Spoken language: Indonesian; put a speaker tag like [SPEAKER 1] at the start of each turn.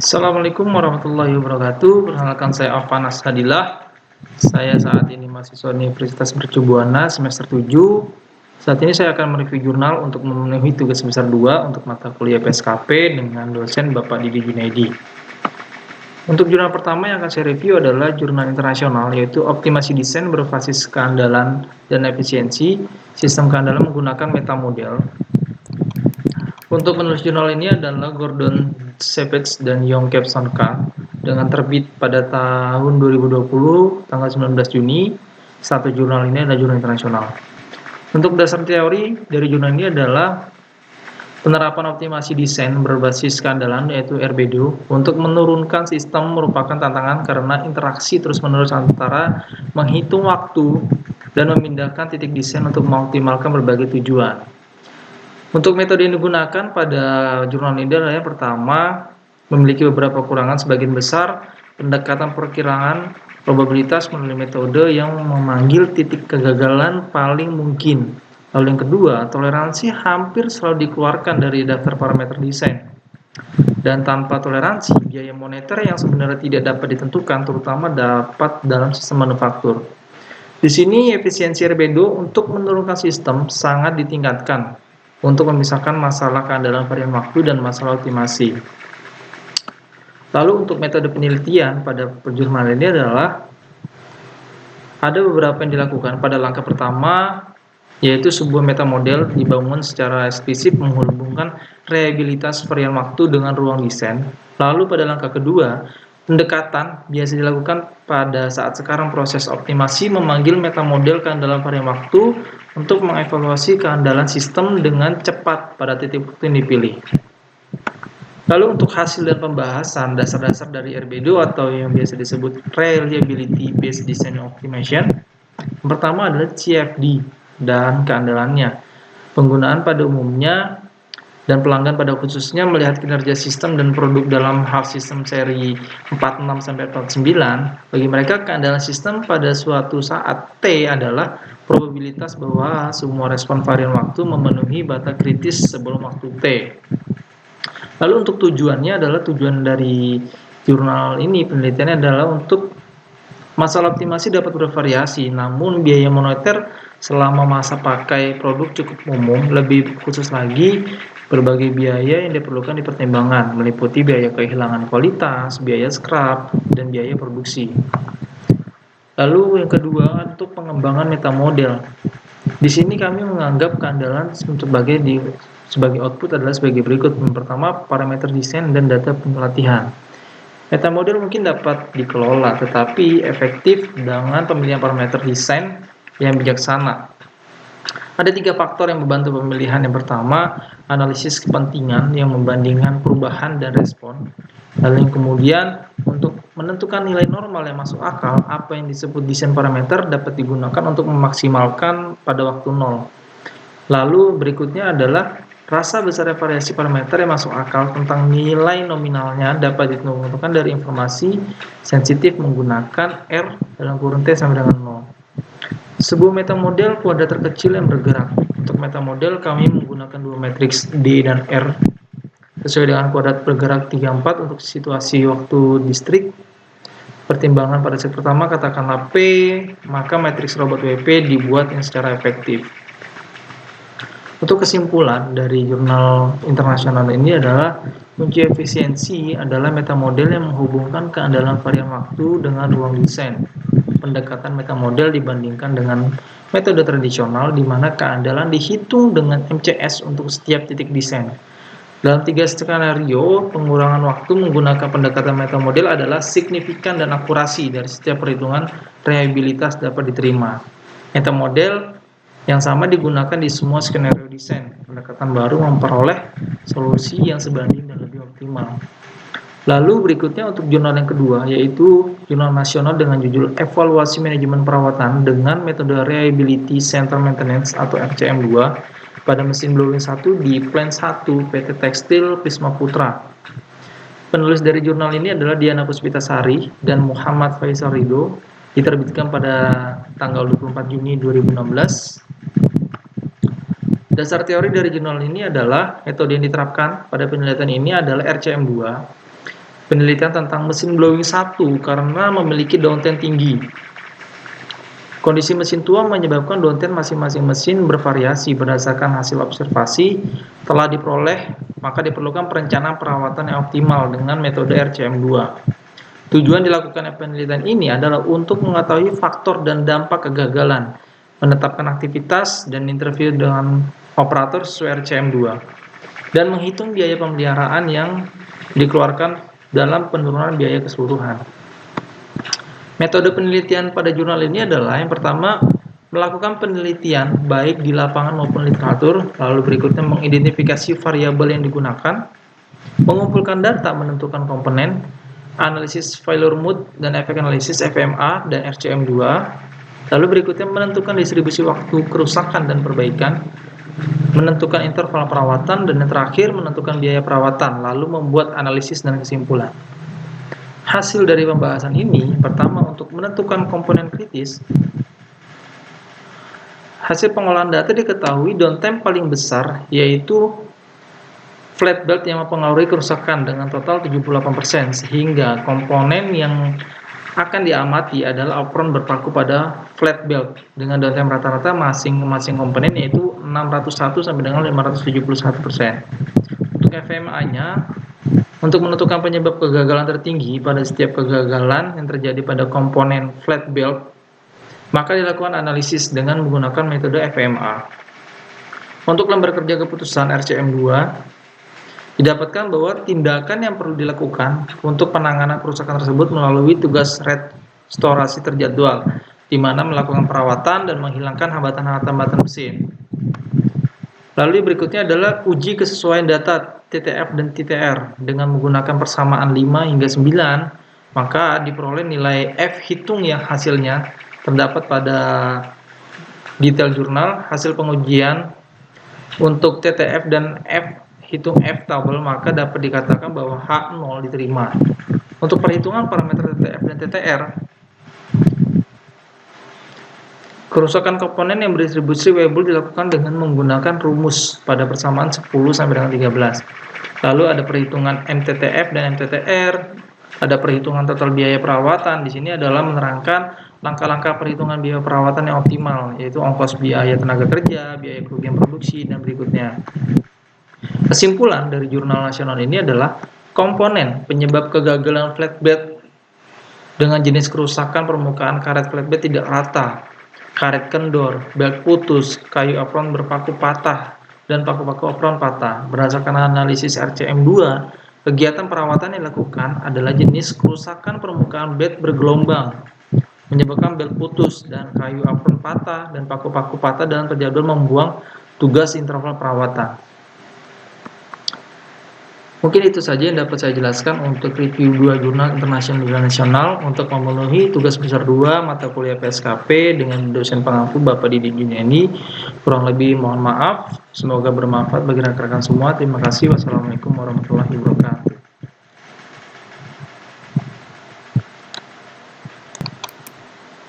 [SPEAKER 1] Assalamualaikum warahmatullahi wabarakatuh. Perkenalkan saya Afan Ashadillah. Saya saat ini mahasiswa Universitas Mercu Buana semester 7. Saat ini saya akan mereview jurnal untuk memenuhi tugas semester 2 untuk mata kuliah PSKP dengan dosen Bapak Didi Junaidi. Untuk jurnal pertama yang akan saya review adalah jurnal internasional, yaitu optimasi desain berbasis keandalan dan efisiensi sistem keandalan menggunakan metamodel. Untuk penulis jurnal ini adalah Gordon Savage dan Yong Kep Sonka dengan terbit pada tahun 2020 tanggal 19 Juni. Satu jurnal ini adalah jurnal internasional. Untuk dasar teori dari jurnal ini adalah penerapan optimasi desain berbasis keandalan yaitu RBDO untuk menurunkan sistem merupakan tantangan karena interaksi terus-menerus antara menghitung waktu dan memindahkan titik desain untuk mengoptimalkan berbagai tujuan. Untuk metode yang digunakan pada jurnal ini adalah yang pertama, memiliki beberapa kekurangan. Sebagian besar pendekatan perkiraan probabilitas melalui metode yang memanggil titik kegagalan paling mungkin. Lalu yang kedua, toleransi hampir selalu dikeluarkan dari daftar parameter desain. Dan tanpa toleransi, biaya moneter yang sebenarnya tidak dapat ditentukan, terutama dapat dalam sistem manufaktur. Di sini efisiensi RBDO untuk menurunkan sistem sangat ditingkatkan untuk memisahkan masalah keandalan varian waktu dan masalah optimasi. Lalu untuk metode penelitian pada jurnal ini adalah ada beberapa yang dilakukan. Pada langkah pertama, yaitu sebuah metamodel dibangun secara eksplisit menghubungkan reliabilitas varian waktu dengan ruang desain. Lalu pada langkah kedua, pendekatan biasa dilakukan pada saat sekarang proses optimasi memanggil metamodel keandalan varian waktu untuk mengevaluasi keandalan sistem dengan cepat pada titik waktu yang dipilih. Lalu untuk hasil dan pembahasan dasar-dasar dari RBDO atau yang biasa disebut Reliability Based Design Optimization, yang pertama adalah CFD dan keandalannya. Penggunaan pada umumnya dan pelanggan pada khususnya melihat kinerja sistem dan produk dalam hal sistem seri 46-49. Bagi mereka, keandalan sistem pada suatu saat T adalah probabilitas bahwa semua respon varian waktu memenuhi batas kritis sebelum waktu T. Lalu untuk tujuannya adalah tujuan dari jurnal ini, penelitiannya adalah untuk masalah optimasi dapat bervariasi, namun biaya moneter selama masa pakai produk cukup umum. Lebih khusus lagi, berbagai biaya yang diperlukan dipertimbangkan, meliputi biaya kehilangan kualitas, biaya scrap, dan biaya produksi. Lalu yang kedua, untuk pengembangan metamodel. Di sini kami menganggap keandalan sebagai output adalah sebagai berikut. Yang pertama, parameter desain dan data pelatihan. Metamodel mungkin dapat dikelola, tetapi efektif dengan pemilihan parameter desain yang bijaksana. Ada 3 faktor yang membantu pemilihan. Yang pertama, analisis kepentingan yang membandingkan perubahan dan respon. Lalu yang kemudian, untuk menentukan nilai normal yang masuk akal, apa yang disebut desain parameter dapat digunakan untuk memaksimalkan pada waktu 0. Lalu berikutnya adalah rasa besar variasi parameter yang masuk akal tentang nilai nominalnya dapat ditentukan dari informasi sensitif menggunakan R dalam kurun T sampai dengan 0. Sebuah metamodel kuadrat terkecil yang bergerak. Untuk metamodel kami menggunakan dua matriks D dan R sesuai dengan kuadrat bergerak 34 untuk situasi waktu distrik. Pertimbangan pada set pertama katakanlah P, maka matriks robot WP dibuat yang secara efektif. Untuk kesimpulan dari jurnal internasional ini adalah kunci efisiensi adalah metamodel yang menghubungkan keandalan varian waktu dengan ruang desain. Pendekatan metamodel dibandingkan dengan metode tradisional di mana keandalan dihitung dengan MCS untuk setiap titik desain. Dalam 3 skenario, pengurangan waktu menggunakan pendekatan metamodel adalah signifikan dan akurasi dari setiap perhitungan reliabilitas dapat diterima. Metamodel yang sama digunakan di semua skenario desain. Pendekatan baru memperoleh solusi yang sebanding dan lebih optimal. Lalu berikutnya untuk jurnal yang kedua, yaitu jurnal nasional dengan judul Evaluasi Manajemen Perawatan dengan metode Reliability Center Maintenance atau RCM2 pada mesin blowing 1 di Plant 1 PT Tekstil Prisma Putra. Penulis dari jurnal ini adalah Diana Puspitasari dan Muhammad Faisal Ridho, diterbitkan pada tanggal 24 Juni 2016. Dasar teori dari jurnal ini adalah metode yang diterapkan pada penelitian ini adalah RCM2. penelitian tentang mesin blowing 1 karena memiliki downtime tinggi. Kondisi mesin tua menyebabkan downtime masing-masing mesin bervariasi berdasarkan hasil observasi telah diperoleh, maka diperlukan perencanaan perawatan yang optimal dengan metode RCM2. Tujuan dilakukan penelitian ini adalah untuk mengetahui faktor dan dampak kegagalan, menetapkan aktivitas dan interview dengan operator sesuai RCM2, dan menghitung biaya pemeliharaan yang dikeluarkan dalam penurunan biaya keseluruhan. Metode penelitian pada jurnal ini adalah yang pertama, melakukan penelitian baik di lapangan maupun literatur, lalu berikutnya mengidentifikasi variabel yang digunakan, mengumpulkan data menentukan komponen, analisis failure mode dan efek analisis FMA dan RCM2, lalu berikutnya menentukan distribusi waktu kerusakan dan perbaikan, menentukan interval perawatan, dan yang terakhir menentukan biaya perawatan, lalu membuat analisis dan kesimpulan. Hasil dari pembahasan ini, pertama untuk menentukan komponen kritis, hasil pengolahan data diketahui downtime paling besar yaitu flat belt yang mempengaruhi kerusakan dengan total 78%, sehingga komponen yang akan diamati adalah apron berpaku pada flat belt dengan downtime rata-rata masing-masing komponen yaitu 601 sampai dengan 571%. Untuk FMA-nya, untuk menentukan penyebab kegagalan tertinggi pada setiap kegagalan yang terjadi pada komponen flat belt, maka dilakukan analisis dengan menggunakan metode FMA. Untuk lembar kerja keputusan RCM2, didapatkan bahwa tindakan yang perlu dilakukan untuk penanganan kerusakan tersebut melalui tugas restorasi terjadwal, di mana melakukan perawatan dan menghilangkan hambatan-hambatan mesin. Lalu berikutnya adalah uji kesesuaian data TTF dan TTR dengan menggunakan persamaan 5 hingga 9, maka diperoleh nilai F hitung yang hasilnya terdapat pada detail jurnal. Hasil pengujian untuk TTF dan F hitung F tabel, maka dapat dikatakan bahwa H0 diterima. Untuk perhitungan parameter TTF dan TTR, kerusakan komponen yang berdistribusi Weibull dilakukan dengan menggunakan rumus pada persamaan 10 sampai dengan 13. Lalu ada perhitungan MTTF dan MTTR, ada perhitungan total biaya perawatan. Di sini adalah menerangkan langkah-langkah perhitungan biaya perawatan yang optimal, yaitu ongkos biaya tenaga kerja, biaya kerugian produksi, dan berikutnya. Kesimpulan dari jurnal nasional ini adalah komponen penyebab kegagalan flatbed dengan jenis kerusakan permukaan karet flatbed tidak rata, karet kendor, belt putus, kayu apron berpaku patah, dan paku-paku apron patah. Berdasarkan analisis RCM2, kegiatan perawatan yang dilakukan adalah jenis kerusakan permukaan bed bergelombang, menyebabkan belt putus dan kayu apron patah dan paku-paku patah dalam terjadwal membuang tugas interval perawatan. Mungkin itu saja yang dapat saya jelaskan untuk review 2 jurnal internasional dan nasional untuk memenuhi tugas besar 2 mata kuliah PSKP dengan dosen pengampu Bapak Didi Juniani. Kurang lebih mohon maaf. Semoga bermanfaat bagi rekan-rekan semua. Terima kasih. Wassalamualaikum warahmatullahi wabarakatuh.